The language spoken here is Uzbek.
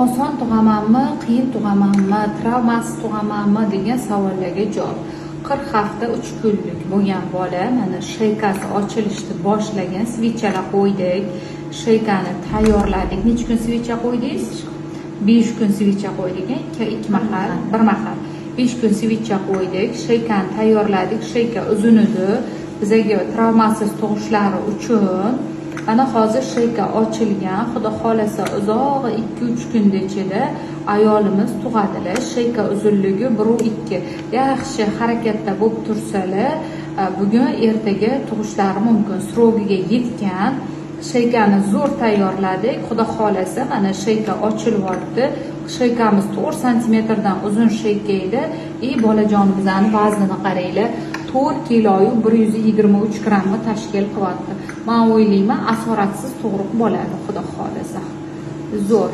oson tug'amanmi, qiyin tug'amanmi, travmasiz tug'amanmi degan savollarga javob. 40 hafta 3 kunlik bo'lgan bola mana shaykasi ochilishni boshlagan, svichalar qo'ydik, shaykani tayyorladik. Necha kun svicha qo'ydingiz? 5 kun svicha qo'ydik, 2 mahal, 1 mahal. 5 kun svicha qo'ydik, shaykani tayyorladik. Shayka uzun edi. Bizga travmasiz tug'ishlari uchun mana hozir shayka ochilgan. Xudo xolasa uzoq 2-3 kunda ichida ayolimiz tug'adilar. Shayka uzunligi 1-2. Yaxshi harakatda bo'lib tursalar, bugun ertaga tug'ishlari mumkin. Srogiga yetgan. Shaykani zo'r tayyorladik. Xudo xolasa mana shayka ochilyapti. Shaykamiz 4 cm dan uzun shayka edi. Bolajonimizning vaznini qaranglar. 4 kiloyu 123 grammni tashkil qilyapti. Men o'ylayman, asoratsiz tug'ruq bo'ladi, xudo xolasa. Zo'r.